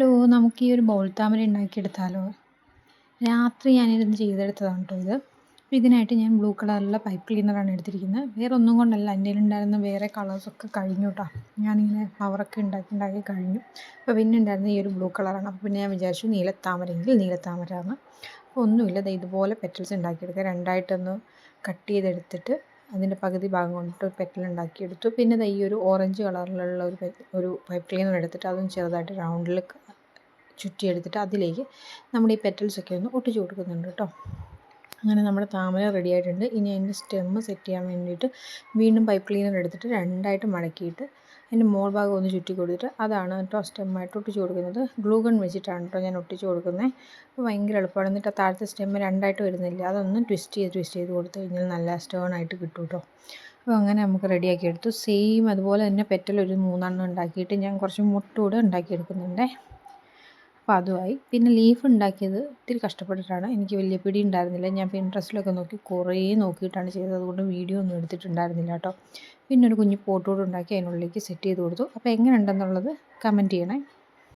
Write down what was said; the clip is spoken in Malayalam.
ഹലോ, നമുക്ക് ഈ ഒരു ബോൾ താമര ഉണ്ടാക്കിയെടുത്താലോ? രാത്രി ഞാനിരുന്ന് ചെയ്തെടുത്തതാണ് കേട്ടോ ഇത്. അപ്പോൾ ഇതിനായിട്ട് ഞാൻ ബ്ലൂ കളറിലുള്ള പൈപ്പ് ക്ലീനറാണ് എടുത്തിരിക്കുന്നത്. വേറെ ഒന്നും കൊണ്ടല്ല, എൻ്റെ ഉണ്ടായിരുന്ന വേറെ കളേഴ്സൊക്കെ കഴിഞ്ഞു കേട്ടോ. ഞാനിങ്ങനെ ഫ്ലവറൊക്കെ ഉണ്ടാക്കി കഴിഞ്ഞു. അപ്പോൾ പിന്നെ ഉണ്ടായിരുന്ന ഈ ഒരു ബ്ലൂ കളറാണ്. അപ്പോൾ പിന്നെ ഞാൻ വിചാരിച്ചു നീലത്താമരയെങ്കിൽ നീലത്താമരയാണ്. അപ്പോൾ ഒന്നുമില്ല, ഇതുപോലെ പെറ്റൽസ് ഉണ്ടാക്കിയെടുക്കുക. രണ്ടായിട്ടൊന്ന് കട്ട് ചെയ്തെടുത്തിട്ട് അതിൻ്റെ പകുതി ഭാഗം കൊണ്ടിട്ട് പെറ്റൽ ഉണ്ടാക്കിയെടുത്തു. പിന്നെ ഈ ഒരു ഓറഞ്ച് കളറിലുള്ള ഒരു പൈപ്പ് ക്ലീനർ എടുത്തിട്ട് അതൊന്ന് ചെറുതായിട്ട് റൗണ്ടിൽ ചുറ്റിയെടുത്തിട്ട് അതിലേക്ക് നമ്മുടെ ഈ പെറ്റൽസൊക്കെ ഒന്ന് ഒട്ടിച്ചു കൊടുക്കുന്നുണ്ട് കേട്ടോ. അങ്ങനെ നമ്മുടെ താമര റെഡി ആയിട്ടുണ്ട്. ഇനി അതിൻ്റെ സ്റ്റെമ്മ് സെറ്റ് ചെയ്യാൻ വേണ്ടിയിട്ട് വീണ്ടും പൈപ്പ് ക്ലീനർ എടുത്തിട്ട് രണ്ടായിട്ട് മടക്കിയിട്ട് അതിൻ്റെ മോൾ ഭാഗം ഒന്ന് ചുറ്റി കൊടുത്തിട്ട് അതാണ് കേട്ടോ സ്റ്റെമ്മായിട്ട് ഒട്ടിച്ചു കൊടുക്കുന്നത്. ഗ്ലൂ ഗൺ വെച്ചിട്ടാണ് കേട്ടോ ഞാൻ ഒട്ടിച്ചു കൊടുക്കുന്നത്. അപ്പോൾ ഭയങ്കര എളുപ്പമാണ്. എന്നിട്ട് താഴത്തെ സ്റ്റെമ്മ് രണ്ടായിട്ട് വരുന്നില്ല, അതൊന്ന് ട്വിസ്റ്റ് ചെയ്ത് കൊടുത്തു കഴിഞ്ഞാൽ നല്ല സ്റ്റേൺ ആയിട്ട് കിട്ടും കേട്ടോ. അപ്പോൾ അങ്ങനെ നമുക്ക് റെഡിയാക്കി എടുത്തു. സെയിം അതുപോലെ തന്നെ പെറ്റൽ ഒരു 3 ഉണ്ടാക്കിയിട്ട് ഞാൻ കുറച്ച് മുട്ടൂടെ ഉണ്ടാക്കിയെടുക്കുന്നുണ്ടേ. അപ്പോൾ അതുമായി. പിന്നെ ലീഫ് ഉണ്ടാക്കിയത് ഇത്തിരി കഷ്ടപ്പെട്ടിട്ടാണ്, എനിക്ക് വലിയ പിടി ഉണ്ടായിരുന്നില്ല. ഞാൻ പിൻട്രസ്റ്റിലൊക്കെ നോക്കി കുറേ നോക്കിയിട്ടാണ് ചെയ്തത്, അതുകൊണ്ട് വീഡിയോ ഒന്നും എടുത്തിട്ടുണ്ടായിരുന്നില്ല കേട്ടോ. പിന്നെ ഒരു കുഞ്ഞു പോട്ടോട് ഉണ്ടാക്കി അതിനുള്ളിലേക്ക് സെറ്റ് ചെയ്ത് കൊടുത്തു. അപ്പോൾ എങ്ങനെ ഉണ്ടെന്നുള്ളത് കമൻറ്റ് ചെയ്യണേ.